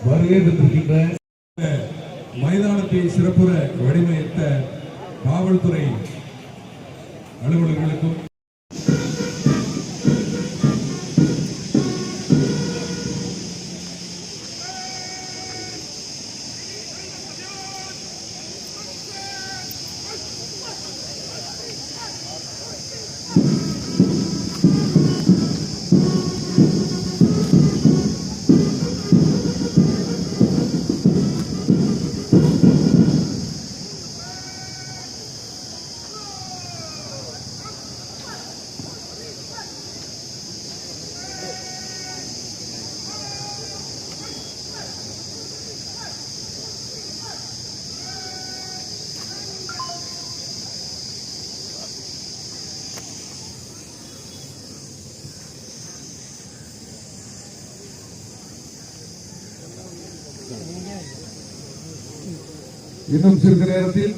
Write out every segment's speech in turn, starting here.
வருகை தந்திருக்கின்ற மைதானத்தை சிறப்புற வடிவமைத்த காவல்துறை அலுவலர்களுக்கும் இன்னும் சிறிது நேரத்தில்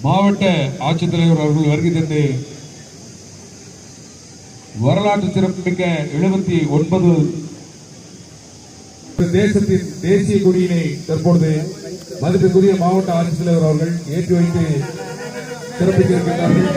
மாவட்ட ஆட்சித்தலைவர் அவர்கள் வருகை தந்து வரலாற்று சிறப்புமிக்க 79 தேசத்தின் தேசிய கொடியினை தற்பொழுது மதிப்பிற்குரிய மாவட்ட ஆட்சித்தலைவர் அவர்கள் ஏற்றி வைத்து சிறப்பிக்க இருக்கின்றார்கள்.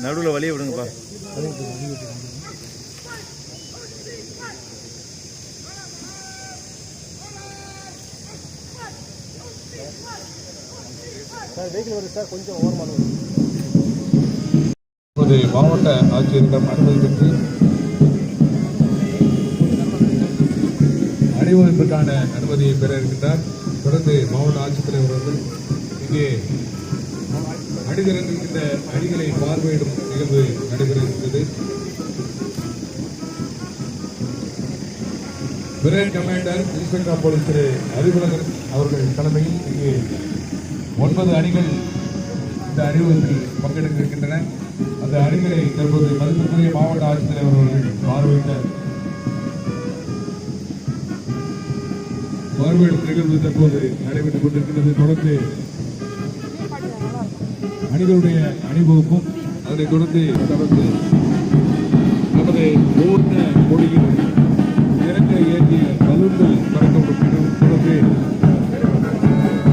நடுவில் வழியை விடுங்கப்பா. மாவட்ட ஆட்சியரிடம் அனுமதி பெற்று அணிவகுப்பிற்கான அனுமதியை பெற இருக்கின்றார். தொடர்ந்து மாவட்ட ஆட்சித்தலைவர் அவர்கள் இங்கே அணிதிரண்டிருக்கின்ற அணிகளை பார்வையிடும் நிகழ்வு நடைபெற இருக்கிறது. பிரைட் கமாண்டர் இன்ஸ்பெக்டர் போலீஸ் திரு அறிவுலகர் அவர்கள் தலைமையில் இங்கே 9 அணிகள் இந்த அணிவகுப்பில் பங்கெடுக்க இருக்கின்றன. அந்த அணிகளை தற்போது மதிப்பிற்குரிய மாவட்ட ஆட்சித்தலைவர் அவர்கள் பார்வையிடும் நிகழ்வு தற்போது நடைபெற்றுக் கொண்டிருக்கிறது. தொடர்ந்து அணிகளுடைய அணிவகுப்பும் அதனைத் தொடர்ந்து நமது ஓட்ட கொடியில் இறங்க ஏற்றிய பலூன்கள் பறக்கப்படும். தொடர்ந்து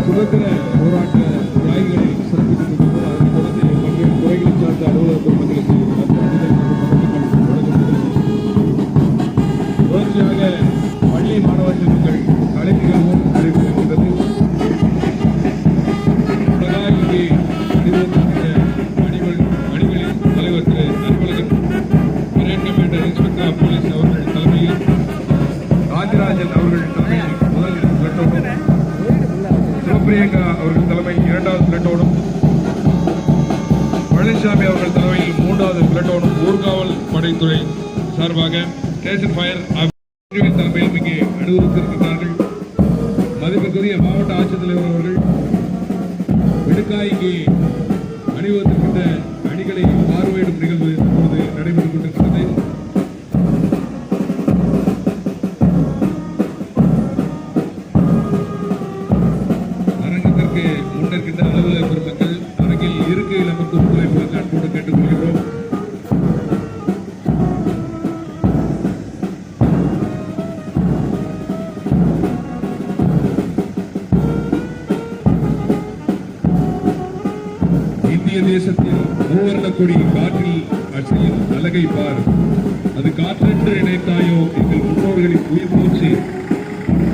சுதந்திர போராட்ட தியாகிகளை சிறப்பித்துக் கொண்டிருக்கிறது. அதனைத் தொடர்ந்து பல்வேறு துறைகளை சார்ந்த அலுவலக பொறுப்புகளை தொடர்ச்சியாக பள்ளி மாணவ செல்வங்கள் கலை நிகழ்வும் நடைபெறுகின்றது. அணிகளின் தலைவர் திரு அறிவுலகர் பிரைட் கமாண்டர் இன்ஸ்பெக்டர் போலீஸ் அவர்கள் தலைமையில் பிரியங்கா அவர்கள் தலைமையில் 2வது பிளட்டோனும், பழனிசாமி அவர்கள் தலைமையில் 3வது பிளட்டோனும், ஊர்காவல் படைத்துறை சார்பாக ஸ்டேஷன் ஃபயர் தலைமையிலும் இங்கே அனுமதித்திருக்கிறார்கள். மதிப்பிற்குரிய மாவட்ட ஆட்சித்தலைவர் அவர்கள் விடுக்காய் இங்கே அணிவகுத்திருக்கின்ற அணிகளை பார்வையிடும் நிகழ்வு இப்பொழுது நடைபெற்றுக் கொண்டிருக்கிறது. அரங்கத்திற்கு முன்னிருக்கின்ற அலுவலக பெருமக்கள், அரங்கில் இருக்கையில் அமர்ந்து ஒத்துழைப்பு அன்போடு கேட்டுக் கொள்கிறோம். தேசத்தில் மூவர்ண கொடி காற்றில் அசையும் அழகை பார். அது காற்றென்று நினைத்தாயோ எங்கள் முன்னோர்களின் உயிர் மூச்சு.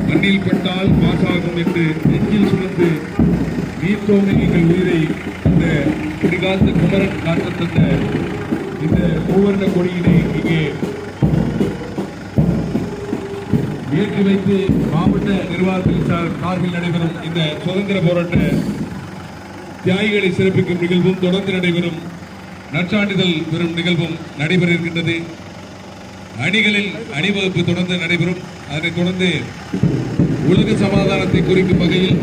மண்ணில் பட்டால் மாசாகும் என்று நெஞ்சில் சுமந்து நீர்த்தோமே எங்கள் உயிரை இந்த குடிகாத்த குமரன் காத்த தந்த இந்த மூவர்ண கொடியினை இங்கே ஏற்றி வைத்து மாவட்ட நிர்வாகத்தின் சார்பில் நடைபெறும் இந்த சுதந்திர போராட்ட தியாகிகளை சிறப்பிக்கும் நிகழ்வும் தொடர்ந்து நடைபெறும். நற்சான்றிதழ் பெறும் நிகழ்வும் நடைபெற இருக்கின்றது. அணிகளில் அணிவகுப்பு தொடர்ந்து நடைபெறும். அதனைத் தொடர்ந்து உலக சமாதானத்தை குறிக்கும் வகையில்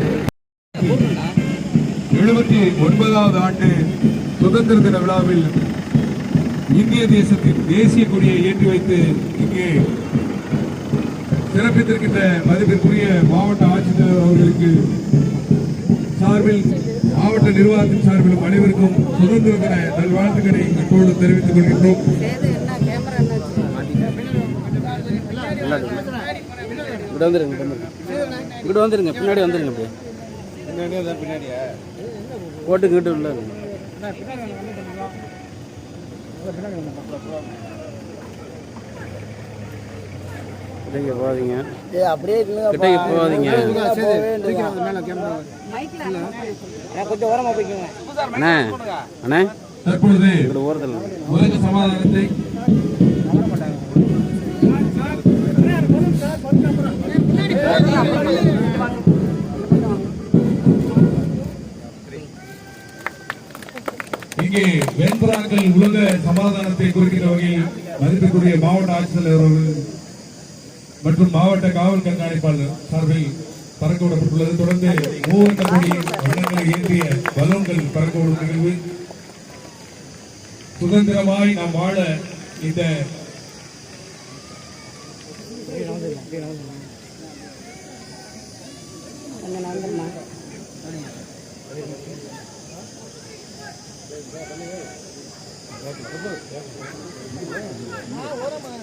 79வது ஆண்டு சுதந்திர தின விழாவில் இந்திய தேசத்தின் தேசிய கொடியை ஏற்றி வைத்து இங்கே சிறப்பித்திருக்கின்ற மதிப்பிற்குரிய மாவட்ட ஆட்சித்தலைவர் அவர்களுக்கு சார்பில், மாவட்ட நிர்வாகத்தின் சார்பிலும் அனைவருக்கும் சுதந்திர தின நல்வாழ்த்துக்களை இப்பொழுது தெரிவித்துக் கொள்கின்றோம். வந்துருங்க, பின்னாடி வந்துருங்க. ஓட்டுக்கிட்டு உள்ள போகாதீங்க, அப்படியே போகாதீங்க. கொஞ்சம் ஓரமா போய்க்கோங்க அண்ணா. அண்ணா தற்பொழுது உலக சமாதானத்தை இங்கே வெண்புறாக்கள் உலக சமாதானத்தை குறிக்கிற வகையில் மதிப்பிற்குரிய மாவட்ட ஆட்சித்தலைவர் மற்றும் மாவட்ட காவல் கண்காணிப்பாளர் சார்பில் பறக்க விடப்பட்டுள்ளது. தொடர்ந்து மூவர்ண கொடியின் வண்ணங்களை ஏற்றிய பலூன்கள் பறக்க விடும் நிகழ்வு. சுதந்திரமாய் நாம் வாழ இந்த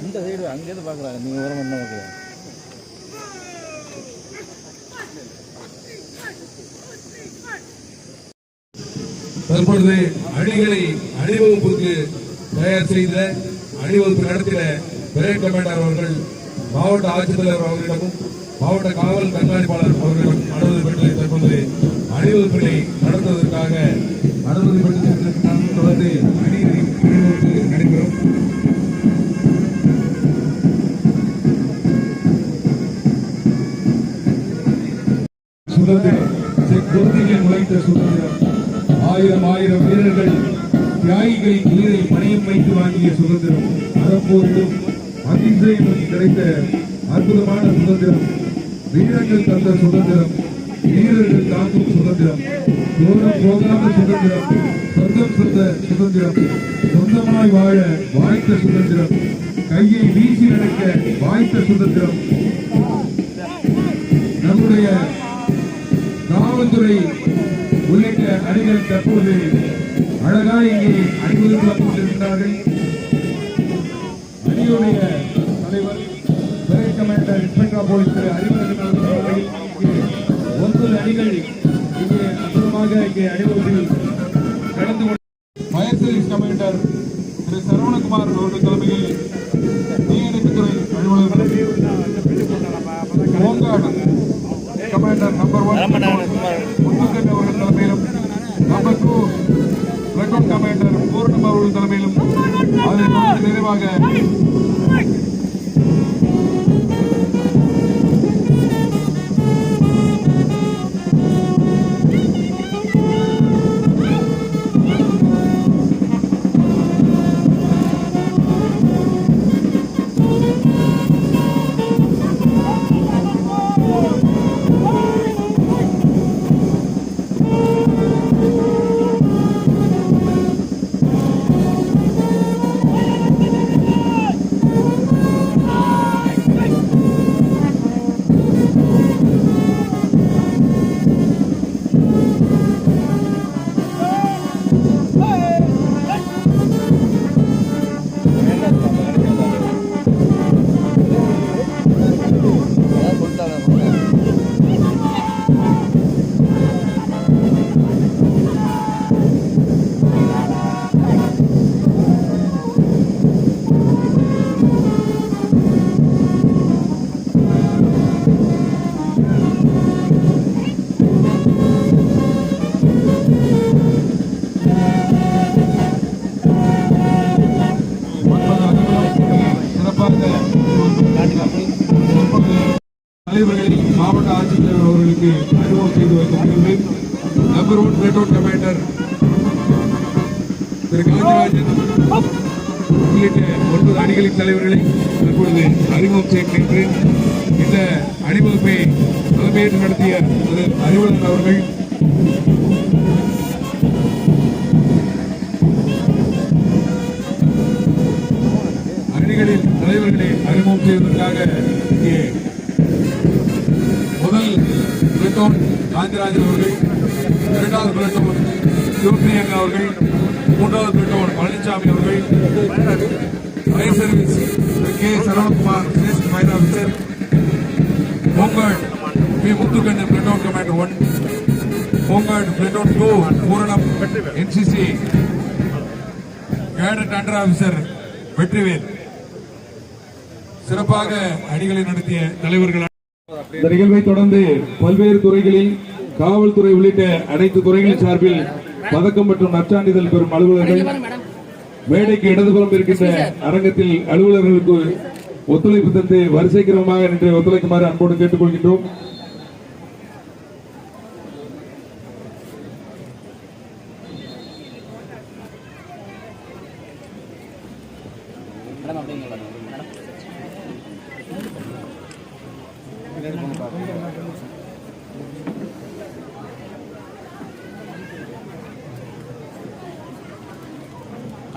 இந்த சைடு அங்கேருந்து பார்க்குறாங்க, நீங்கள் ஓரம் என்ன பார்க்குறீங்க? தற்பொழுது அணிகளை அணிவகுப்புக்கு தயார் செய்த அணிவகுப்பு நடத்தின பிரைவேட் கமாண்டர் அவர்கள் மாவட்ட ஆட்சித்தலைவர் அவர்களிடமும் மாவட்ட காவல் கண்காணிப்பாளர் அவர்களிடம் அனுமதி பெற்று தற்போது அணிவகுப்புகளை நடத்துவதற்காக அனுமதி பெற்று தொடர்ந்து அணிவகுப்பு நடைபெறும். சுதந்திரம் செங்கொத்தியில் முளைத்த சுதந்திரம், ஆயிரம் வீரர்கள் தியாகிகளின் உயிரை பணையம் வைத்து வாங்கிய சுதந்திரம், அறப்போரிலும் அகிம்சையிலும் கிடைத்த அற்புதமான சுதந்திரம், வீரர்கள் தந்த சுதந்திரம், வீரர்கள் தாக்கும் சுதந்திரம், தோறும் போகாத சுதந்திரம், சொந்தம் சொந்த சுதந்திரம், சொந்தமாய் வாழ வாய்த்த சுதந்திரம், கையை வீசி நடக்க வாய்த்த சுதந்திரம். நம்முடைய காவல்துறை உள்ளிட்ட அணிகள் தற்போது அழகாய் இங்கே அணிவகுத்துக் கொண்டிருக்கிறார்கள். அணியுடைய தலைவர் பிரைவேட் கமாண்டர் இன்ஸ்பெக்டர் போலீஸ் அறிவுறுத்தல் 9 அணிகள் இங்கே அற்புதமாக இங்கே அணிவகுப்பில் கலந்து கொண்டு ஃபயர் சர்வீஸ் கமாண்டர் திரு சரவணகுமார் அவர்கள் தலைமையில் தீயணைப்புத்துறை அலுவலர்கள், ஹோம்கார்டு கமாண்டர் நம்பர் 1 முத்துக்கன் அவர்கள் தலைமையிலும், நம்பர் 2 பிளட்டூன் கமாண்டர் பூர்ணம் அவர்கள் தலைமையிலும், அதை தொடர்ந்து நிறைவாக தலைவர்களை மாவட்ட ஆட்சித்தலைவர் அவர்களுக்கு அறிமுகம் செய்து வைக்கப்படுகிறது. நம்பர் 1 பிளட்டோன் கமாண்டர் திரு காந்திராஜன் உள்ளிட்ட 9 அணிகளின் தலைவர்களை தற்பொழுது அறிமுகம் செய்கின்றேன். இந்த அணிவகுப்பை தலைமையேற்று நடத்திய அறிவுறுத்தல் அவர்கள் அணிகளின் தலைவர்களை அறிமுகம் செய்வதற்காக இங்கே முதல் பிளட்டோன் காந்திராஜன் அவர்கள், இரண்டாவது பிளட்டோன் சிவபிரியங்கா அவர்கள், மூன்றாவது பிளட்டோன் பழனிசாமி அவர்கள், ஃபயர் சர்வீஸ் கே சரவணகுமார் சிரேஷ்ட fire officer, home guard P Muthukannan platoon commander 1, home guard platoon 2 Pooranam NCC cadet under officer Vetrivel சிறப்பாக அணிகளை நடத்திய தலைவர்கள். இந்த நிகழ்வை தொடர்ந்து பல்வேறு துறைகளில் காவல்துறை உள்ளிட்ட அனைத்து துறைகளின் சார்பில் பதக்கம் மற்றும் நற்சான்றிதழ் பெறும் அலுவலர்கள் மேடைக்கு இடதுபுறம் இருக்கின்ற அரங்கத்தில் அலுவலர்களுக்கு ஒத்துழைப்பு தந்து வரிசை கிரமமாக நின்று ஒத்துழைக்குமாறு அன்போடு கேட்டுக் கொள்கின்றோம்.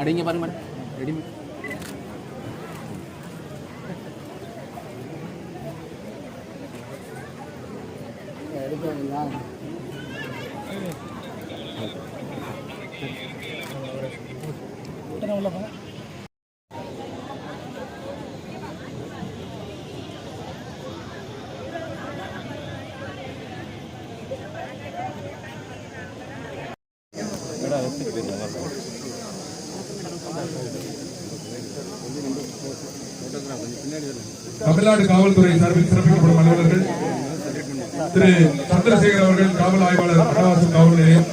அடிங்க பாருங்க மேடம் ரெடி எடுப்பீங்களா? தமிழ்நாடு காவல்துறை சார்பில் சிறப்பிக்கப்படும் அலுவலர்கள் திரு சந்திரசேகர் அவர்கள், காவல் ஆய்வாளர், வனவாசல் காவல் நிலையம்.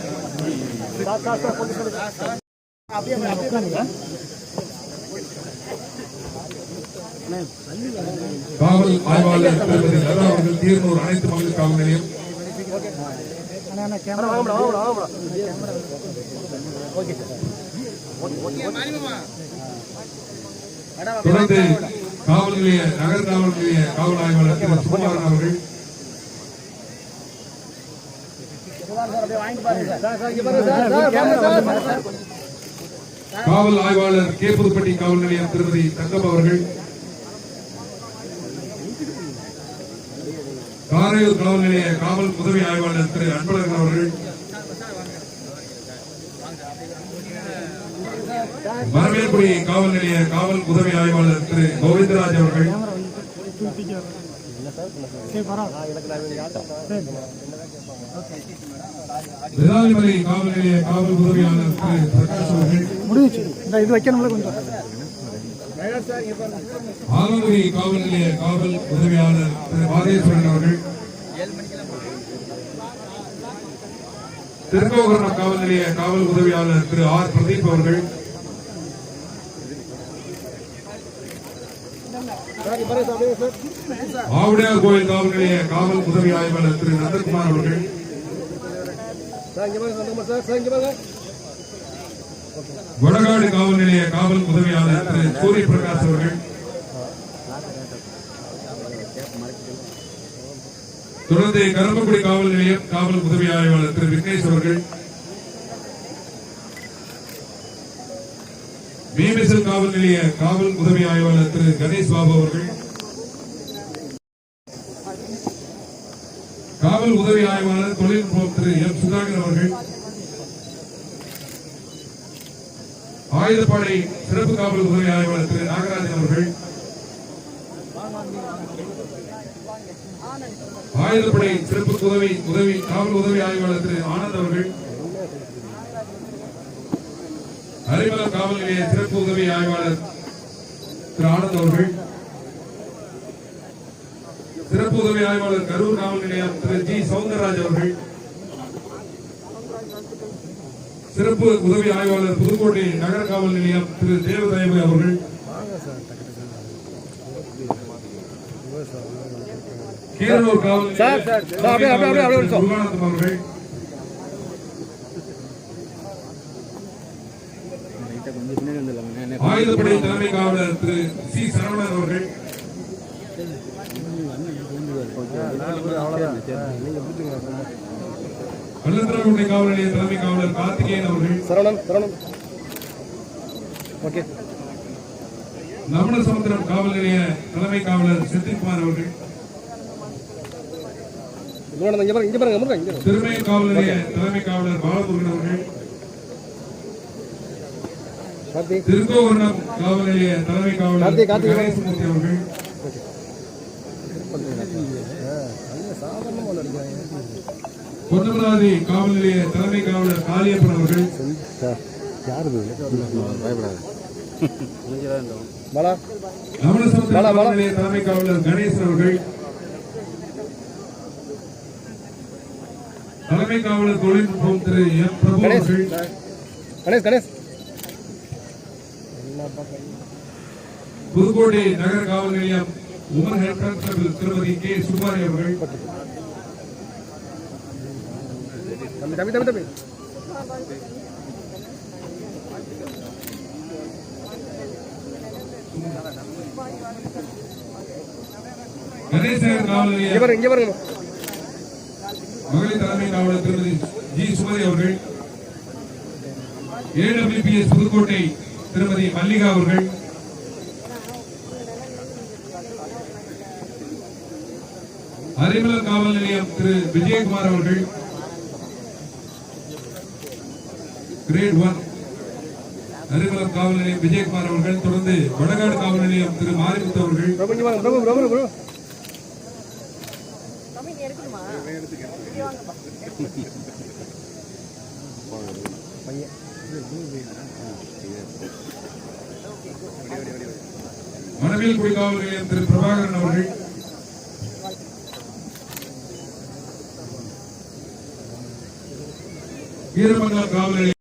காவல் ஆய்வாளர் திருமதி லதா அவர்கள், தீர்னூர் அனைத்து மகளிர் காவல் நிலையம். தொடர்ந்து காவல் நிலைய நகர் காவல் நிலைய காவல் ஆய்வாளர் திரு சுகுமாரன் அவர்கள், காவல் ஆய்வாளர் கேப்புதுப்பட்டி காவல் நிலையம் திருமதி தங்கம் அவர்கள், காரையூர் காவல் நிலைய காவல் உதவி ஆய்வாளர் திரு அன்பழகன் அவர்கள், மரமேல்குடி காவல் நிலைய காவல் உதவி ஆய்வாளர் திரு கோவிந்தராஜ் அவர்கள், விராலிமலை காவல் நிலைய காவல் உதவியாளர் திரு பிரகாஷ் அவர்கள், ஆலங்குடி காவல் நிலைய காவல் உதவியாளர் திரு மாதேஸ்வரன் அவர்கள், திருக்கோகரணம் காவல் நிலைய காவல் உதவியாளர் திரு ஆர் பிரதீப் அவர்கள், ஆவுடையார் கோயில் காவல் நிலைய காவல் உதவி ஆய்வாளர் திரு நந்தகுமார் அவர்கள், வடகாடு காவல் நிலைய காவல் உதவியாளர் திரு சூரிய பிரகாஷ் அவர்கள், தொடர்ந்து கரும்பக்குடி காவல் நிலையம் காவல் உதவி ஆய்வாளர் திரு விக்னேஷ் அவர்கள், மீமிசல் காவல் நிலைய காவல் உதவி ஆய்வாளர் திரு கணேஷ் பாபு அவர்கள், காவல் உதவி ஆய்வாளர் தொழில்நுட்பம் திரு எம் சுதாகர் அவர்கள், ஆயுதப்படை சிறப்பு காவல் உதவி ஆய்வாளர் திரு நாகராஜன் அவர்கள், ஆயுதப்படை சிறப்பு உதவி காவல் உதவி ஆய்வாளர் திரு ஆனந்த் அவர்கள், அரிமளம் காவல் நிலைய சிறப்பு உதவி ஆய்வாளர் திரு ஆனந்த் அவர்கள், சிறப்பு உதவி ஆய்வாளர் கரூர் காவல் நிலையம் திரு ஜி சவுந்தரராஜ் அவர்கள், சிறப்பு உதவி ஆய்வாளர் புதுக்கோட்டை நகர காவல் நிலையம் திரு தேவதயவு அவர்கள், கீரனூர் காவல் முருகானந்தம் அவர்கள், ஆயுதப்படை தலைமை காவலர் திரு சி சரவணன் அவர்கள், கள்ளத்திராவுடை காவல் நிலைய தலைமை காவலர் கார்த்திகேயன் அவர்கள், நமனசமுத்திரம் காவல் நிலைய தலைமை காவலர் செந்தில்குமார் அவர்கள், திருமய காவல் நிலைய தலைமை காவலர் பாலமுருகன் அவர்கள், திருக்கோவரணம் காவல் நிலைய தலைமை காவலர் கணேசமூர்த்தி அவர்கள், பொன்னமராதி காவல் நிலைய தலைமை காவலர் காளியப்பன் அவர்கள், நமனசமுத்திரம் காவல் நிலைய தலைமை காவலர் கணேசன் அவர்கள், தலைமை காவலர் தொழில்நுட்பம் திரு எம் பிரபு அவர்கள், புதுக்கோட்டை நகர காவல் நிலையம் உமர் ஹெட் கான்ஸ்டபிள் திருமதி கே சுமாரி அவர்கள், கணேசன் காவல் நிலையம் மகளிர் தலைமை காவலர் திருமதி ஜி சுமதி அவர்கள், AWPS புதுக்கோட்டை திருமதி மல்லிகா அவர்கள், அரிமளம் காவல் நிலையம் திரு விஜயகுமார் அவர்கள், கிரேட் 1 அரிமளம் காவல் நிலையம் விஜயகுமார் அவர்கள், தொடர்ந்து வடகாடு காவல் நிலையம் திரு மாரிமுத்து அவர்கள், மணவேல்குடி காவல் நிலையம் திரு பிரபாகரன் அவர்கள், வீரமங்கலம் காவல் நிலையம்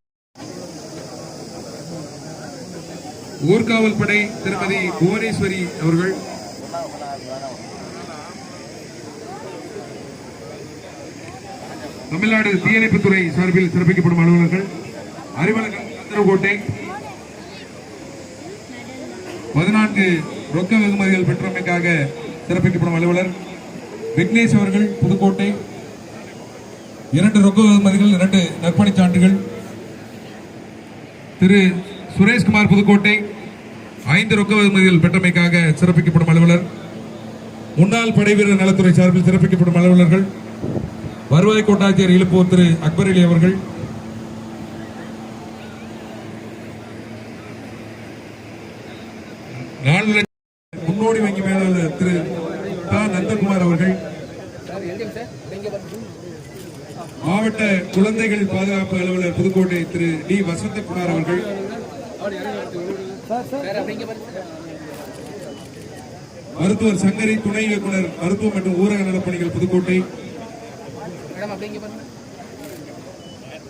ஊர்காவல் படை திருமதி புவனேஸ்வரி அவர்கள், தமிழ்நாடு தீயணைப்புத்துறை சார்பில் சிறப்பிக்கப்படும் அலுவலர்கள், அறிவலகம் சந்திரகோட்டை 14 ரொக்க வெகுமதிகள் பெற்றமைக்காக சிறப்பிக்கப்படும் அலுவலர் விக்னேஷ் அவர்கள், புதுக்கோட்டை 2 ரொக்க வெகுமதிகள் 2 நற்பணிச் சான்றுகள், திரு சுரேஷ்குமார் புதுக்கோட்டை 5 ரொக்க வெகுமதிகள் பெற்றமைக்காக சிறப்பிக்கப்படும் அலுவலர், முன்னாள் படைவீரர் நலத்துறை சார்பில் சிறப்பிக்கப்படும் அலுவலர்கள் வருவாய் கோட்டாட்சியர் இழுப்பூர் திரு அக்பர் அலி அவர்கள், முன்னோடி வங்கி மேலாளர் திரு நந்தகுமார் அவர்கள், மாவட்ட குழந்தைகள் பாதுகாப்பு அலுவலர் புதுக்கோட்டை திரு டி வசந்தகுமார் அவர்கள், மருத்துவர் சங்கரி துணை இயக்குனர் மருத்துவம் மற்றும் ஊரக நலப்பணிகள் புதுக்கோட்டை,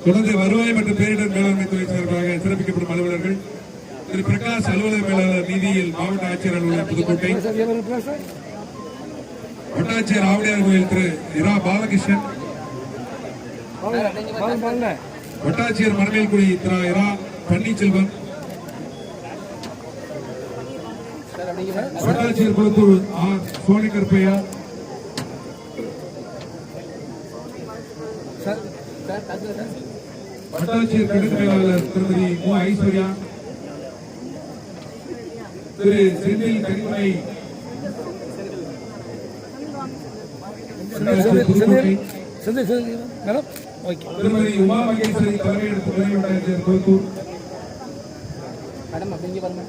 தொடர்ந்து வருவாய் மற்றும் பேரிடர் மேலாண்மை துறை சார்பாக சிறப்பிக்கப்படும் அலுவலர்கள் திரு பிரகாஷ் அலுவலக மேலாளர் நீதியியல் மாவட்ட ஆட்சியர் அலுவலர் புதுக்கோட்டை, வட்டாட்சியர் ஆவடியார் கோயில் திரு இரா பாலகிருஷ்ணன், வட்டாட்சியர் மணமேல்குடி திரு இரா பன்னீர்செல்வம், வட்டாட்சியர் குளத்தூர் ஆர் சோனிகருப்பையா, வட்டாட்சியர் கிழக்கு மேலாளர் திருமதி மு ஐஸ்வர்யா, திரு செந்தில் கனிமலை திருமதி உமா மகேஸ்வரி தலைமையெடுத்து வட்டாட்சியர் குளத்தூர்,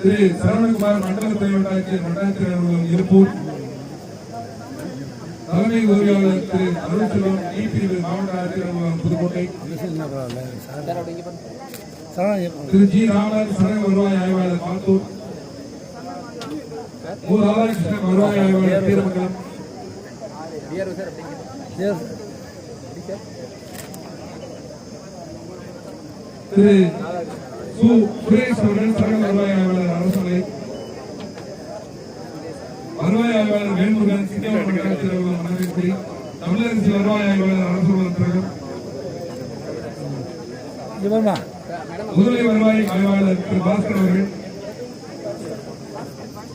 திரு சரவணகுமார் மண்டல தலைவட்டாட்சியர் வட்டாட்சியர் அலுவலகம் இருப்பூர், தலைமை உதவியாளர் திரு அருள்செல்வம் இ பிரிவு மாவட்ட ஆட்சியர் அலுவலகம் புதுக்கோட்டை, திரு ஜி ராமன் சரக வருவாய் ஆய்வாளர் காத்தூர், ராதாகிருஷ்ணன் வருவாய் ஆய்வாளர் தீரமங்கலம், திரு சுரேஷ் அவர்கள் சரக வருவாய் ஆய்வாளர் அரசாலை, வருவாய் ஆய்வாளர் வேல்முருகன் சித்தியாவரம் மண்டல ஆட்சியர் அவர்கள் மனதிற்குறி தமிழரசு வருவாய் ஆய்வாளர் அரசு உணர்ந்தவர்கள் முதலை வருவாய் ஆய்வாளர் திரு பாஸ்கர் அவர்கள்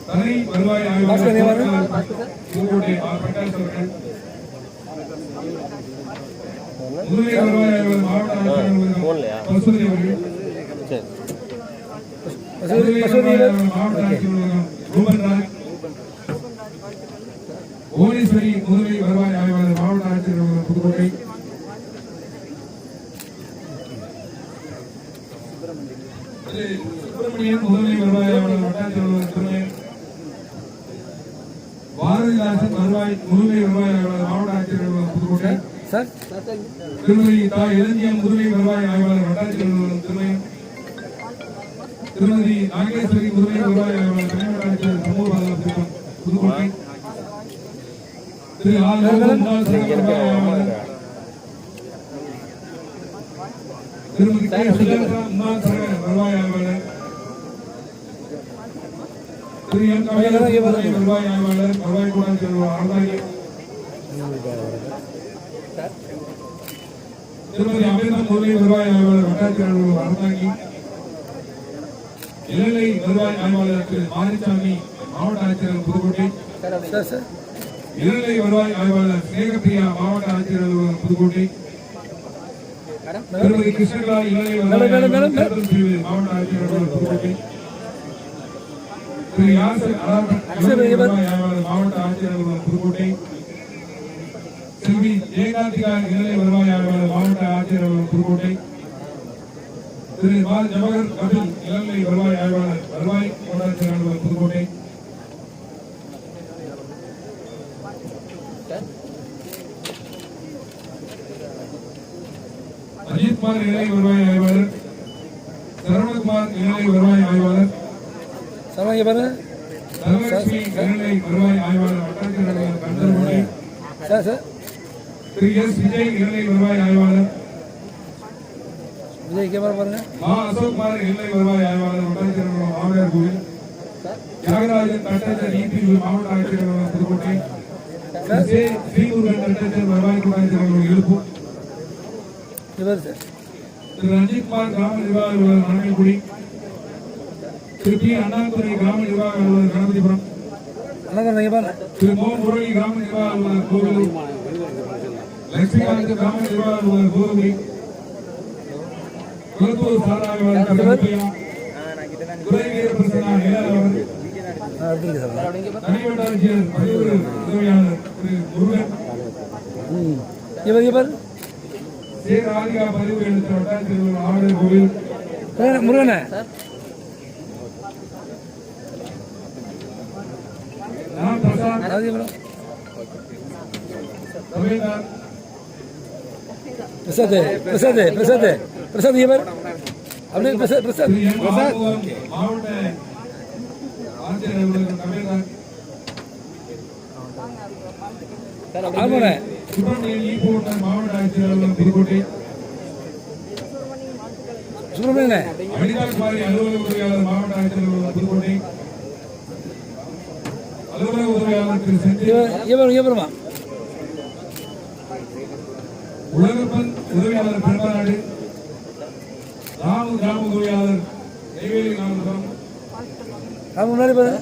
தனி வருவாய் ஆய்வாளர் புதுக்கோட்டை பிரகாஷ் அவர்கள் முதலை வருவாய் ஆய்வாளர் மாவட்ட ஆட்சியர் பசுபதி அவர்கள் மாவட்ட ஆட்சியர் ரூபன் ராஜ் புவனேஸ்வரி முதலை வருவாய் ஆய்வாளர் மாவட்ட ஆட்சியர் புதுக்கோட்டை சுப்பிரமணியன் முதலை வருவாய் ஆய்வாளர் வட்டாட்சியர் துணை பாரதிதாசன் வருவாய் முதலை வருவாய் ஆய்வாளர் மாவட்ட ஆட்சியர் புதுக்கோட்டை திருமதி தா இளஞ்சியம் முதலை வருவாய் ஆய்வாளர் வட்டாட்சியர் துணை திருமதி நாகேஸ்வரி முதலை வருவாய் ஆய்வாளர் துணை வட்டாட்சியர் சமூக பாதுகாப்பு புதுக்கோட்டை திரு ஆர் முன்னாள் வருவாய் ஆய்வாளர் திருமதி கே சுஜாதா முன்னாள் வருவாய் ஆய்வாளர் திரு எம் கவிஞர் வருவாய் ஆய்வாளர் வருவாய் கூடாது ஆர்தாகி திருமதி அமிர்தம் முதலை வருவாய் ஆய்வாளர் வட்டாட்சியர் ஆர்தாகி இலங்கை வருவாய் ஆய்வாளர் திரு மாரிசாமி மாவட்ட ஆட்சியர் புதுக்கோட்டை இலங்கை வருவாய் ஆய்வாளர் ஸ்நேகப்பிரியா மாவட்ட ஆட்சியர் புதுக்கோட்டை திருமதி கிருஷ்ணகலா இலங்கை வருவாய் பிரிவு மாவட்ட ஆட்சியர் புதுக்கோட்டை திரு யாசர் வருவாய் ஆய்வாளர் மாவட்ட ஆட்சியர் புதுக்கோட்டை செல்வி ஜெயகாந்திகா இலங்கை வருவாய் ஆய்வாளர் மாவட்ட ஆட்சியர் புதுக்கோட்டை திரு ஜவஹர் கபில் இலங்கை வருவாய் ஆய்வாளர் வருவாய் கோட்டாட்சியர் புதுக்கோட்டை அஜித்குமார் இலங்கை வருவாய் ஆய்வாளர் சரவணகுமார் இலங்கை வருவாய் ஆய்வாளர் தனலட்சுமி இலங்கை வருவாய் ஆய்வாளர் வட்டாட்சியர் கந்தர்மொழி திரு எஸ் விஜய் இலங்கை வருவாய் ஆய்வாளர் மா அசோக்குமார் இலங்கை வருவாய் ஆய்வாளர் வட்டாட்சியர் ஆவுடையார் கோவில் தியாகராஜன் தட்டாட்சியர் இபி மாவட்ட ஆட்சியர் புதுக்கோட்டை ஸ்ரீமுருகன் தட்டாட்சியர் வருவாய் கூடாட்சியர் எழுப்பூர் திரு ரஞ்சித்குமார் கிராம நிர்வாக அலுவலர் மணமேல்குடி திரு பி அண்ணாதுரை கிராம நிர்வாக அலுவலர் கணபதிபுரம் திரு மோ முரளி கிராம நிர்வாக அலுவலர் கோவிலூர் லட்சுமிகாந்த் கிராம நிர்வாக அலுவலர் கோவிலூர் குளத்தூர் சாரா அலுவலர் கருப்பையா துறை வீரபிரசன்னா நிலாளர் தனிவட்ட ஆட்சியர் பதிவு உதவியாளர் திரு முருகன் சேராதிகா பதிவு எழுத்த வட்டாட்சியர் ஆவுடையார் கோவில் முருகன பிரசாத் பிரசாத் பிரசாத் பிரசாத் இவர் அப்படியே பிரசாத் பிரசாத் பிரசாத் மாவட்ட ஆட்சியர் ஆமாண்ணே சுப்பிரமணியன் ஈப்போட்ட மாவட்ட ஆட்சியர் புதுக்கோட்டை சுப்பிரமணியனே அடிதால் பாரி அலுவலக உதவியாளர் மாவட்ட ஆட்சியர் புதுக்கோட்டை அலுவலக உதவியாளர் திரு செந்தில் இவருமா உலகப்பன் உதவியாளர் பெருமாநாடு ராமு கிராம உதவியாளர் நெய்வேலி நாமபுரம் முன்னாடி பாரு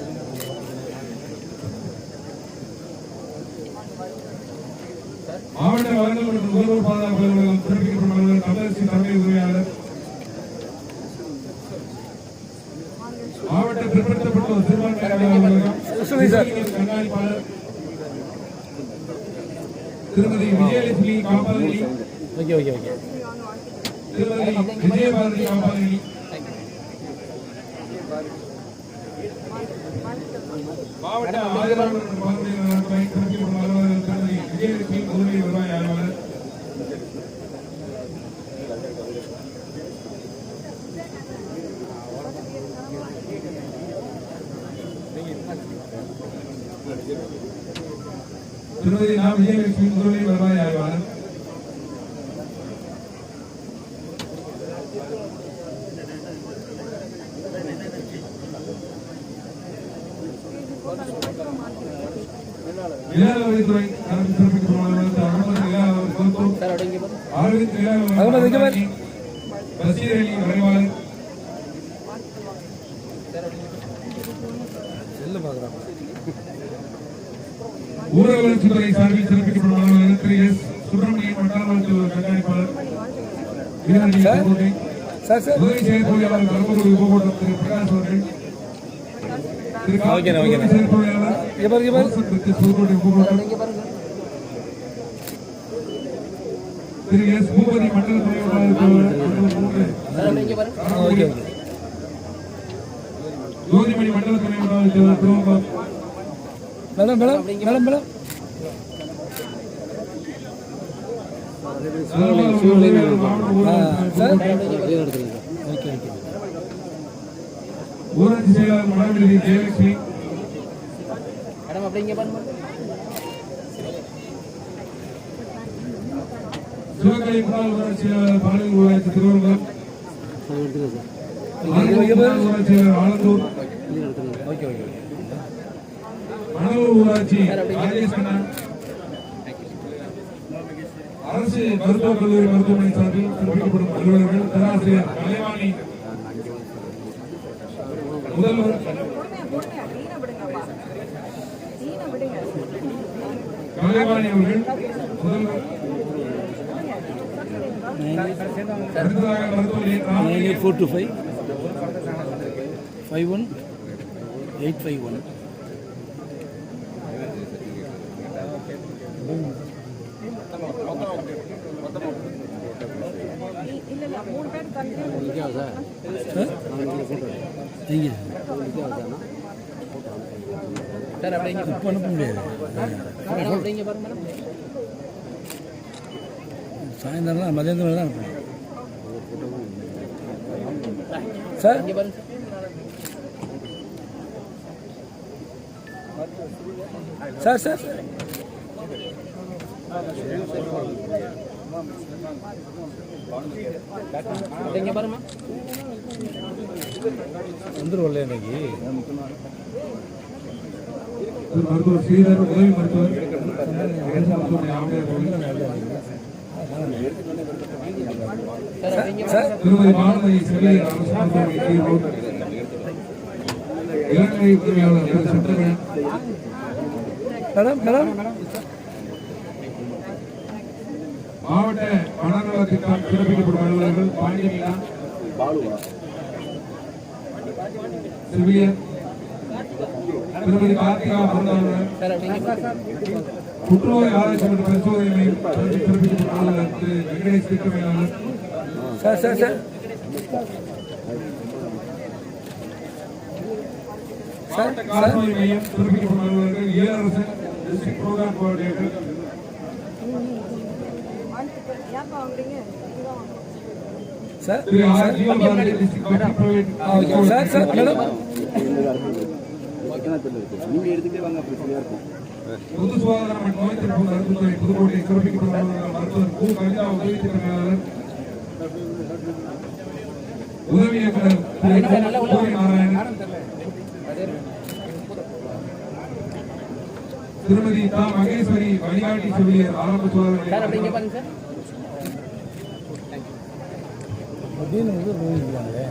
மாவட்ட வளங்கள் மற்றும் நுகர்வோர் பாதுகாப்பு அலுவலகம் பிறப்பிக்கப்படும் அலுவலர் தமிழரசி தலைமை உதவியாளர் மாவட்ட பிற்படுத்தப்பட்ட சிறுபான்மையினர் அலுவலகம் கண்காணிப்பாளர் திருமதி விஜயலட்சுமி காப்பாளி திருமதி விஜயபாரதி காப்பாளி மாவட்ட ஆதரவு மற்றும் பாதுகாப்பு பிறப்பிக்கப்படும் அலுவலகம் திருமதி விஜயலட்சுமி முதன்மை வருவாய் ஆய்வாளர் திருமதி நா விஜயலட்சுமி முதன்மை வருவாய் ஆய்வாளர் இளைய வழித்துறை அரசு சிறப்பிக்கப்படும் சார் அப்படிங்க பாருங்க. அகமது இங்க பாரு. பஷீர் அலி வரைவாளர் செல்லு பார்க்குறாங்க. ஊரக வளர்ச்சித்துறை சார்பில் சிறப்பிக்கப்படும் அலுவலர் திரு எஸ் சுப்பிரமணியன் வட்டார வளர்ச்சி கண்காணிப்பாளர் வீரநதி புதுக்கோட்டை சார் சார் உதவி செயற்பொழியாளர் தர்மபுரி உபகோட்டம் திரு பிரகாஷ் அவர்கள் திரு ஓகே, ஓகே. உதவி செயற்பொழியாளர் இங்க பாரு, இங்க பாரு. திரு புதுக்கோட்டை உபகோட்டம் இங்க பாருங்க. திரு எஸ் பூபதி மண்டல தலைவர் சார் அப்படிங்க பாருங்க. Okay okay. ஜோதிமணி மண்டல தலைவர் Thiruvambaram madam madam madam madam sir okay okay. ஊராட்சி செயலாளர் மனவிடுதி ஜெயலட்சுமி மேடம் அப்படிங்க பாருங்க. சிவகலை முன்னாள் ஊராட்சி செயலாளர் பாலியல் ஊராட்சி திருவரங்கம் ஊராட்சி செயலாளர் ஆலந்தூர் ஓகே ஓகே. மணலூர் ஊராட்சி ராஜேஷ் கண்ணா அரசு மருத்துவக் கல்லூரி மருத்துவமனை சார்பில் சிறப்பிக்கப்படும் அலுவலர்கள் பேராசிரியர் கலைவாணி முதல்வர் கலைவாணி அவர்கள் முதல்வர் அடுத்ததாக மருத்துவமனையின் 98425 51851. சார் அப்படிங்க இப்போ அனுப்ப முடியாது. மேடம் அப்படிங்க பாருங்க மேடம். சாயந்தரம் மதியானத்து மேலே தான் அனுப்பணும். சார் இங்க பாருங்க சார் சார் சார் அப்படிங்க பாருங்க. வந்துருவோம்ல இன்னைக்கு. மருத்துவர் ஸ்ரீதர் உதவி மருத்துவர் மருத்துவமனை ஆணையர் சார் அப்படிங்க சார் திருமதி பானுமதி செல்லையர் அரசு மருத்துவமனை கீழ்ரோடு இலங்கை உதவியாளர் திரு சந்திரன் மேடம் மேடம் மாவட்ட மனநல திட்டம் சிறப்பிக்கப்படும் அலுவலர்கள் பாண்டியமீனா செவிலியர் திருமதி கார்த்திகா பொருளாளர் சார் அப்படிங்க புற்றுநோய் ஆராய்ச்சி மற்றும் பரிசோதனை மையம் சிறப்பிக்கப்படும் அலுவலர் திரு வெங்கடேஷ் திட்டமையாளர் சார் சார் சார் மாவட்ட காசநோய் மையம் சிறப்பிக்கப்படும் அலுவலர்கள் Ilavarasan district programme coordinator sir திரு R Jeevabharathi district public private okay sir sir madam பொது சுகாதாரம் மற்றும் நோய் தடுப்பு மருத்துவத்துறை புதுக்கோட்டை சிறப்பிக்கப்படும் அலுவலர்கள் மருத்துவர் கு கவிதா உதவி திட்டமையாளர் உதவி இயக்குனர் திரு சூரிய நாராயணன் திருமதி தா மகேஸ்வரி வழிகாட்டி செவிலியர் ஆரம்ப சார் சுகாதார அப்படிங்க பாருங்க சார். அப்படின்னு வந்து நோய்க்கிறாங்களே.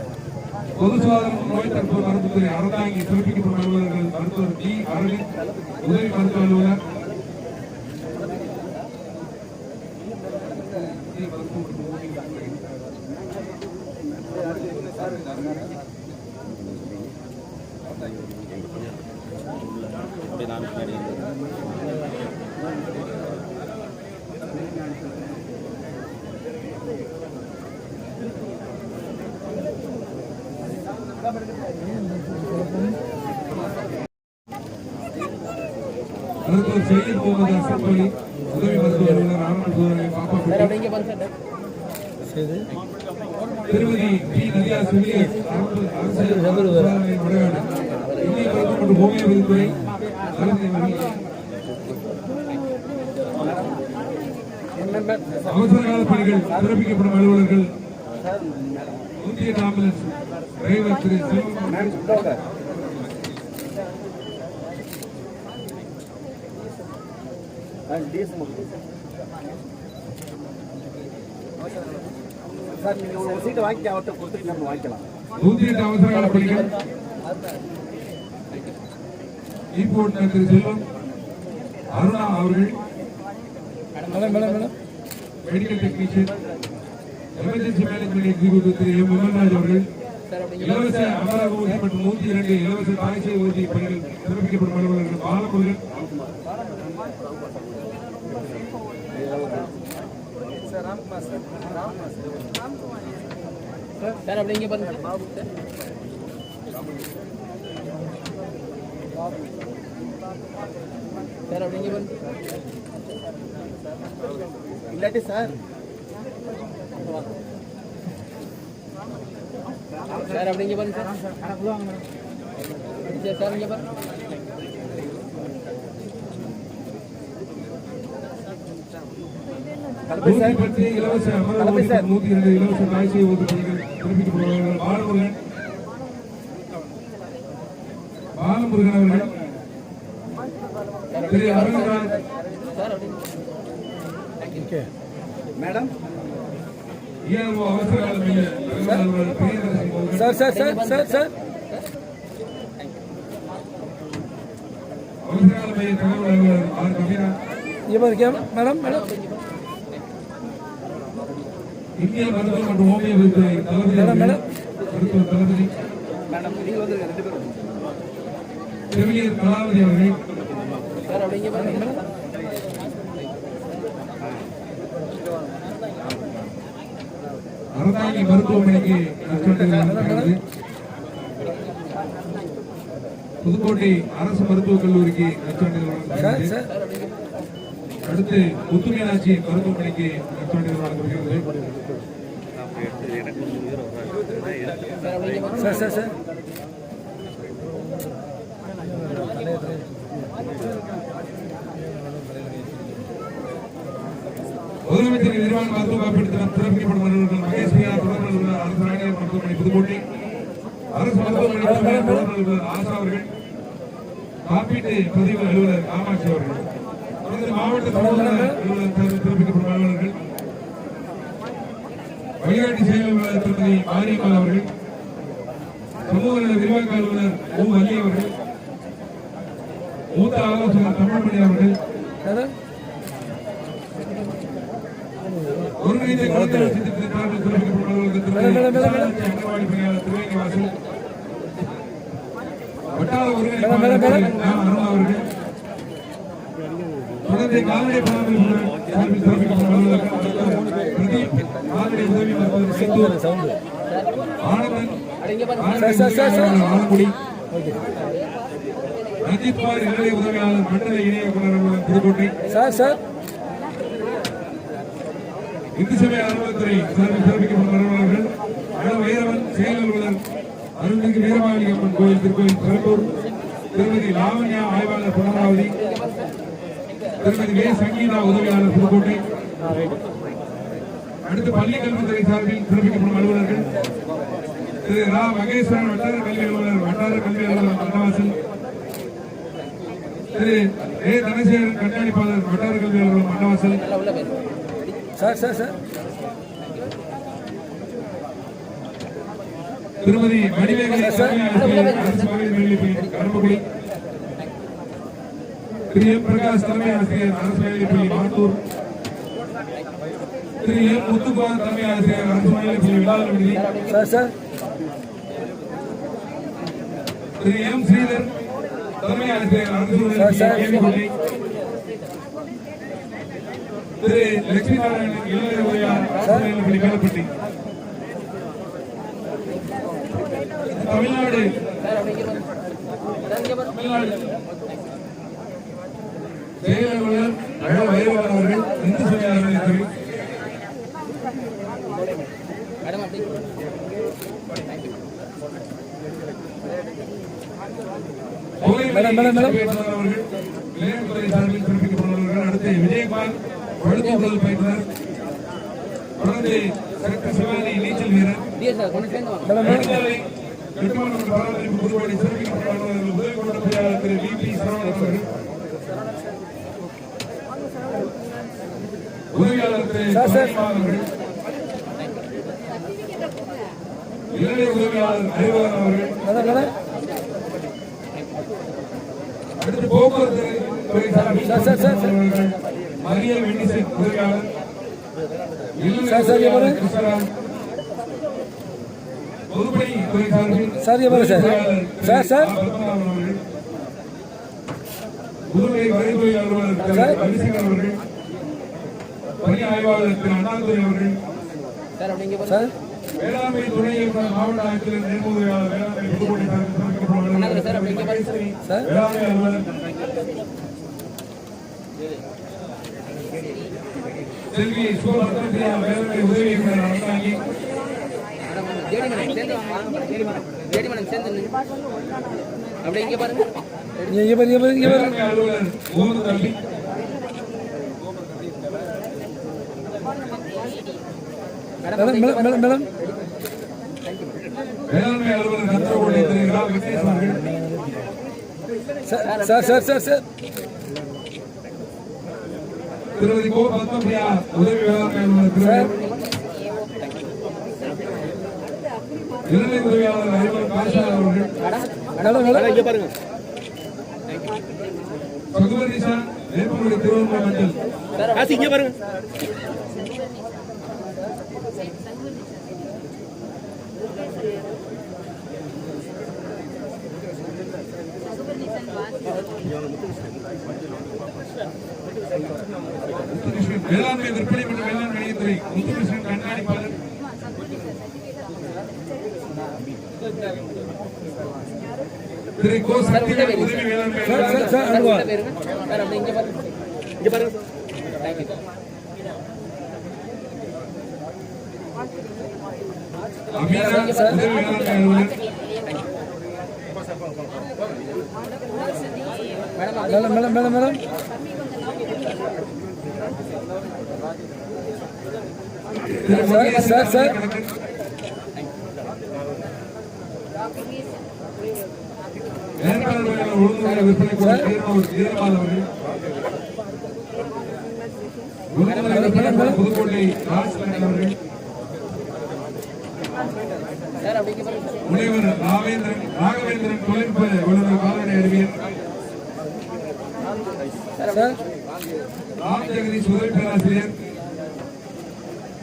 பொது சுகாதாரம் நோய் தடுப்பு மருத்துவத்துறை அறந்தாங்கி சிறப்பிக்கப்படும் அலுவலர்கள் மருத்துவர் டி அரவிந்த் உதவி மருத்துவ அலுவலர் மருத்துவர் செய்தி முகமது அசப் அலி உதவி மருத்துவ அலுவலர் ஆரம்ப சுகாதார சார் பாப்பாப்பட்டி அப்படிங்க பாருங்க சார். சரி திருமதி டி நதியா செவிலியர் அரசு சுகாதார நிலையம் வடகாடு இந்திய மருத்துவ மற்றும் ஹோமியோபதி துறை அவசர கால பணிகள் சிறப்பிக்கப்படும் அலுவலர்கள் இந்தியன் ஆம்புலன்ஸ் டிரைவர் திரு செல்வம் சார் நீங்கள் ஒரு சீட்டை வாங்கி அவர்கிட்ட கொடுத்துட்டு நம்ம வாங்கிக்கலாம். 108 அவசர கால பணிகள் ஈப்போர்ட் திரு செல்வம் அருணா அவர்கள், medical technician emergency management executive திரு எம் விமல்ராஜ் அவர்கள், இலவச அமராக ஊசி மற்றும் 102 இலவச தாய்சை ஊசி பணிகள் சிறப்பிக்கப்படும் அலுவலர்கள் பாலமுருகன், சார் அப்படி இங்கே பாருங்க. சார் அப்படி இங்கே பாருங்க. இல்லாட்டி சார் சார் அப்படி இங்கே பாருங்க. சார் இங்கே பாருங்க. பற்றி இலவச அமராக ஊசி 102 இலவச தாய்சை ஊசி பணிகள் சிறப்பிக்கப்படுவார்கள் பாலமுருகன் அவர்கள், திரு அரவிந்த்ராஜ் சார் அப்படி மேடம் இயல்பு அவசர கால மைய அலுவலர் பிரியதர்ஷினி அவர்கள், sir sir sir sir sir அவசர கால மைய தகவல் அலுவலர் ஆர் கபீரா, மேடம் மேடம் இந்திய மருத்துவம் மற்றும் ஹோமியோபதி தளபதி அவர்கள், மருத்துவ தளபதி மேடம் நீங்கள் வந்து 2 பேரும் செவிலியர் கலாவதி அவர்கள், சார் அப்படி இங்கே பாருங்க. அறந்தாங்கி மருத்துவமனைக்கு நற்சான்றிதழ் வழங்கப்படுகிறது. புதுக்கோட்டை அரசு மருத்துவக் கல்லூரிக்கு நற்சான்றிதழ் வழங்கப்படுகிறது. சார் அடுத்து முத்துமீனாட்சி மருத்துவமனைக்கு நற்சான்றிதழ் வழங்கப்படுகிறது. சார் சார் சார் முதலமைச்சர் நிர்வாக மருத்துவ காப்பீடு திட்டம் சிறப்பிக்கப்படும் அலுவலர்கள் மகேஷ் பிரியா தொடர்பு அலுவலர் அரசு ராணியர் மருத்துவமனை புதுக்கோட்டை, அரசு மருத்துவமனை தொடர்பு அலுவலர் ஆசா அவர்கள், காப்பீட்டு பதிவு அலுவலர் காமாட்சி அவர்கள், மாவட்ட சமூக அலுவலர் சிறப்பிக்கப்படும் அலுவலர்கள் வழிகாட்டி செயல் அலுவலர் திருமதி மாரியம்மாள் அவர்கள், சமூக நல விரிவாக்க அலுவலர் ஓ வள்ளி அவர்கள், மூத்த ஆலோசகர் தமிழ்மணி அவர்கள், ஒருங்கிணைந்த குழந்தை திட்டத்தின் சார்பில் சிறப்பிக்கப்படும் அலுவலர்கள் அங்கன்வாடி பணியாளர் திருவேங்கவாசல், வட்டார ஒருங்கிணைப்பாளர் அருணா அவர்கள், குழந்தை கால்நடை பராமரிப்பு சார்பில் சிறப்பிக்கப்படும் அலுவலர்கள் பிரதீப், கால்நடை உதவி மருத்துவர் சித்தூர், ஆனந்தன், ஆலங்குடி, அஜித் குமார் இளநிலை உதவியாளர் மண்டல இணை இயக்குநர் புதுக்கோட்டை, சார் சார் இந்து சமய அலுவலகத்துறை சார்பில் சிறப்பிக்கப்படும் அலுவலர்கள் வைரவன் செயல் அலுவலர் அருள்மிகு வீரமாவளி அம்மன் கோயில் திருக்கோயில் திருப்பூர், திருமதி லாவண்யா ஆய்வாளர் புனராவதி, திருமதி வே சங்கீதா உதவியாளர் புதுக்கோட்டை. அடுத்து பள்ளி கல்வித்துறை சார்பில் சிறப்பிக்கப்படும் அலுவலர்கள் திரு ரா மகேஸ்வரன் வட்டார கல்வி அலுவலர் மண்டவாசல், திரு ஏ தனசேகரன் கண்காணிப்பாளர் வட்டார கல்வி அலுவலர் மண்டவாசல், சார் சார் சார் திருமதி மணிமேகலை அரசு மகளிர் மேல்நிலைப்பள்ளி கரும்புகுடி, திரு எம் பிரகாஷ் தலைமை ஆசிரியர் அரசு மேல்நிலைப்பள்ளி மாத்தூர், திரு எம் முத்துக்குமார் தலைமை ஆசிரியர் அரசு மேல்நிலைப்பள்ளி விழாவிடுதி, சார் சார் திரு எம் ஸ்ரீதர் தலைமை ஆசிரியர் அரசு மேல்நிலைப்பள்ளி, திரு லட்சுமி நாராயணன் இளநிலை உரையாளர் அரசு மேல்நிலைப்பள்ளி மேலப்பட்டி. தமிழ்நாடு செயல் அலுவலர் வைரவன் அவர்கள் இந்து சமய அறநிலையத்துறை, மேடம் அப்படி அவர்கள் விளையாட்டுத்துறை சார்பில் சிறப்பிக்கப்படுவார்கள். அடுத்து விஜயகுமார் வழுக்குதல் பயிற்றுனர், தொடர்ந்து சிவானி நீச்சல் வீரர், சார் கொஞ்சம் சேர்ந்து வாங்க. கட்டுமான பராமரிப்பு புதுவாடி சிறப்பிக்கப்பட்ட உதவி கொண்ட பொறியாளர் திரு வி பி சரவணன் அவர்கள், உதவியாளர் திரு சார், சார். பழனிமாறன் அவர்கள், இளநிலை உதவியாளர் அறிவகன் அவர்கள், மேடம் மேடம் அடுத்து போக்குவரத்து துறை சார்பில் சார், சார், சார், சார். அவர்கள், மரியல் வெண்ணிசன் உதவியாளர், இளநிலை சார், சார், உதவியாளர் எவ்வளவு? கிருஷ்ணராஜ், பொதுப்பணி துறை சார்பில் சார், எவ்வளவு சார்? உதவியாளர் சார், சார். ஆ. பத்மநாபன் அவர்கள், புதுவை வரைத்துறை அலுவலர் திரு சார். ரவிசங்கர் அவர்கள், பணி ஆய்வாளர் திரு அண்ணாதுரை அவர்கள், சார் அப்படிங்க பாருங்க சார் வேளாண்மை துணை இயக்குனர் மாவட்ட ஆட்சியர் நேர்முறையாளர் வேளாண்மை புதுக்கோட்டை சார்பில் சமர்ப்பிக்கப்படும் அண்ணாதுரை சார் அப்படிங்க பாருங்க சார் வேளாண்மை அலுவலர் செல்வி சுபரத்னபிரியா வேளாண்மை உதவி இயக்குனர் அரசாங்கி மேடம் ஜேடி மேடம் சேர்ந்து வாங்க ஜேடி மேடம் சேர்ந்து நில்லுங்க. அப்படியே இங்கே பாருங்க இங்கே பாரு, இங்கே பாரு, இங்கே பாரு. வேளாண்மை அலுவலர் முகமது தம்பி மேடம் மேடம் மேடம் மேடம் வேளாண்மை அலுவலர் கத்திரகோட்டை திரு இரா விக்னேஷ் அவர்கள் sir sir sir sir sir திருமதி கோ பத்மபிரியா உதவி வேளாண்மை அலுவலர் திரு இளநிலை உதவியாளர் அறிவகன் பாஷா அவர்கள் மேடம் மேடம் இங்க பாருங்க. பகுவரிசா வேப்பங்குடி திருவண்ணாமலை மண்டல் காசி இங்க பாருங்க. முத்துகிருஷ்ணன் வேளாண்மை விற்பனை மற்றும் வேளாண் வணிகத்துறை முத்துகிருஷ்ணன் கண்காணிப்பாளர் திரு கோ சக்திவேல் உதவி வேளாண்மை சார் அலுவலர் சார் சார் அனுபவம் போயிருங்க சார் அப்படியே இங்கே பாருங்க இங்க பாருங்க. தேங்க்யூ அமீனா உதவி வேளாண்மை அலுவலர் madam madam madam madam madam திரு முகேஷ் சார், சார். கணக்கன் ஏற்பாடு ஒழுங்குமுறை விற்பனை குழு சேர்மவர் ஈரபால் அவர்கள் ஒழுங்குமுறை விற்பனை குழு புதுக்கோட்டை ராஜ்லங்கன் அவர்கள் சார் அப்படிங்க பாருங்க முனைவர் ராகவேந்திரன் தொழில்நுட்ப வல்லுநர் கால்நடை அறிவியல் சார் ராம் ஜெகதீஷ் உதவி பேராசிரியர்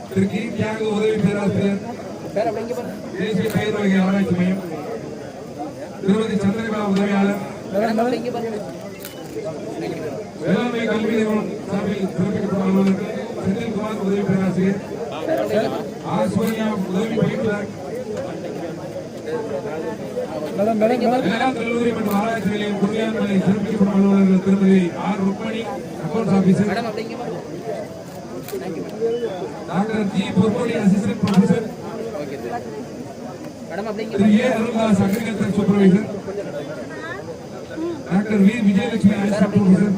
திரு கி தியாக உதவி பேராசிரியர் சார் அப்படிங்க பாருங்க தேசிய பயிர் வகை ஆராய்ச்சி மையம் திருமதி சந்திரகலா உதவியாளர் மேடம் அப்படிங்க பாருங்க வேளாண்மை கல்வி நிறுவனம் சார்பில் சிறப்பிக்கப்படும் அலுவலர்கள் செந்தில்குமார் உதவி பேராசிரியர் ஆர் சோனியா உதவி பயிற்றுனர் மேடம் மேடம் மேடம் வேளாண் கல்லூரி மற்றும் ஆராய்ச்சி நிலையம் குடியான்மலை சிறப்பிக்கப்படும் அலுவலர்கள் திருமதி R Rukmani accounts officer madam அப்படிங்க பாருங்க doctor G Porkodi assistant professor okay sir madam அப்படிங்க திரு A Aruldas agriculture supervisor doctor V Vijayalakshmi assistant professor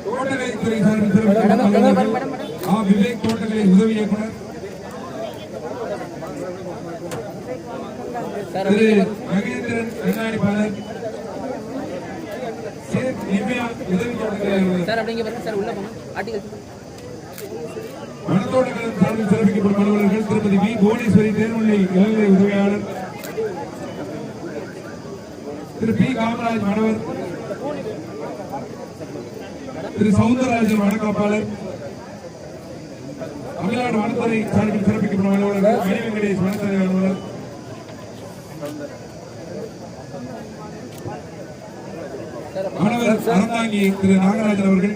தோட்டக்கலைத்துறை சார்பில் சிறப்பிக்கப்படும் அலுவலர்கள் ஆ விவேக் தோட்டக்கலை உதவி இயக்குனர் சார் திரு அப்படிங்க பாருங்க மகேந்திரன் கண்காணிப்பாளர் சேத் நிவ்யா உதவி தோட்டக்கலை அலுவலர் சார் அப்படிங்க பாருங்க சார் உள்ள போங்க ஆர்டிகல் வனத்தோட்டக்கலை சார்பில் சிறப்பிக்கப்படும் அலுவலர்கள் திருமதி வி புவனேஸ்வரி தேர்வுநிலை இளநிலை உதவியாளர் திரு பி காமராஜ் மணவர் திரு சவுந்தரராஜன் வனக்காப்பாளர் தமிழ்நாடு வனத்துறை சார்பில் சிறப்பிக்கப்படும் அலுவலர்கள் மணி வெங்கடேஷ் வனத்துறை அலுவலர் மாணவர் அறந்தாங்கி திரு நாகராஜன் அவர்கள்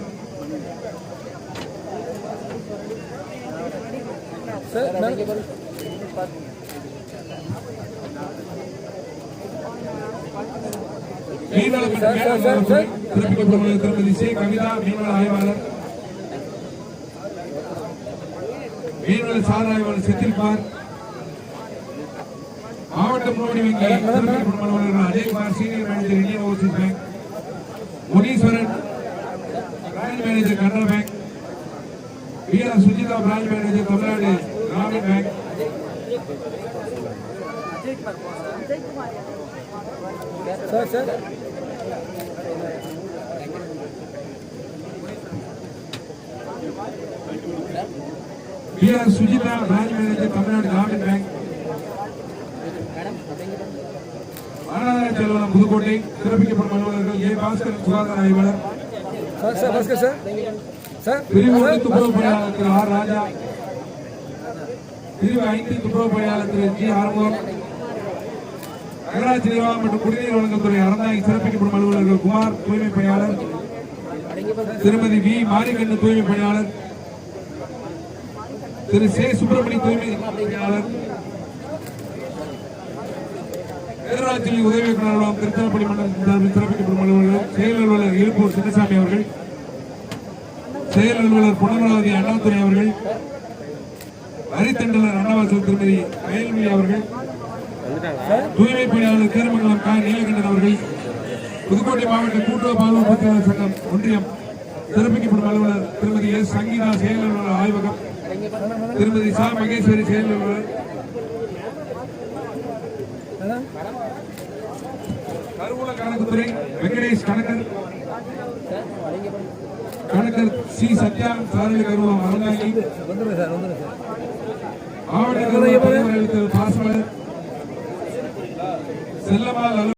சார் மேடம் மீன்வள மற்றும் வேளாண் வளத்துறை சிறப்பிக்கப்படும் திருமதி சே கவிதா மீன்வள ஆய்வாளர் மீன்வள சார் ஆய்வாளர் செந்தில்குமார் மாவட்ட முன்னோடி வங்கி சிறப்பிக்கப்படும் அலுவலர்கள் Ajaykumar senior manager Indian Overseas Bank Muneeswaran branch manager Canara Bank P R Sujitha branch manager Tamil Nadu Grameen Bank sir sir PR Sujitha, branch manager, Tamil Nadu Grameen Bank. மாநகர செயலாளர் புதுக்கோட்டை, சிறப்பிக்கப்படும் அலுவலர்கள் ஏ. பாஸ்கர், சுகாதார ஆய்வாளர். சார் பாஸ்கர் சார் சார் பிரிவு 1 துப்புரவு பணியாளர் திரு ஆர். ராஜா, பிரிவு 5 துப்புரவு பணியாளர் திரு ஜி. ஆறுமுகம், நகராட்சி நிர்வாகம் மற்றும் குடிநீர் வழங்கல் துறை அறந்தாங்கி சிறப்பிக்கப்படும் அலுவலர்கள் குமார், தூய்மை பணியாளர், திருமதி வி. மாரிகண்ணு, தூய்மை பணியாளர், திரு சே. சுப்பிரமணி, தூய்மை பணியாளர், பேரூராட்சி உதவி இயக்குநர் அலுவலகம் திருச்சிராப்பள்ளி மண்டலத்தில் சிறப்பிக்கப்படும் அலுவலர்கள் செயல் அலுவலர் எழுப்பூர் சின்னசாமி அவர்கள், செயல் அலுவலர் பொன்னமராவதி அண்ணாதுரை அவர்கள், அரித்தண்டலர் அன்னவாசல் திருமதி வேல்வி அவர்கள், தூய்மை பணியாளர் தேர்மங்கலம் கா. நீலகண்டன் அவர்கள், புதுக்கோட்டை மாவட்ட கூட்டுறவு பால் உற்பத்தியாளர் சங்கம் ஒன்றியம் சிறப்பிக்கப்படும் அலுவலர் திருமதி எஸ். சங்கீதா, செயல் அலுவலர் ஆய்வகம், திருமதி சா. மகேஸ்வரி, செயல் அலுவலர், கருவூல கணக்குத்துறை வெங்கடேஷ் கணக்கர், கணக்கர் சி. சத்யா, சாரளி கருவூலம் அறந்தாங்கி, வந்துடுங்க சார் வந்துடுங்க சார் மாவட்ட கருவூல பாசமலர் செல்லம்மாள்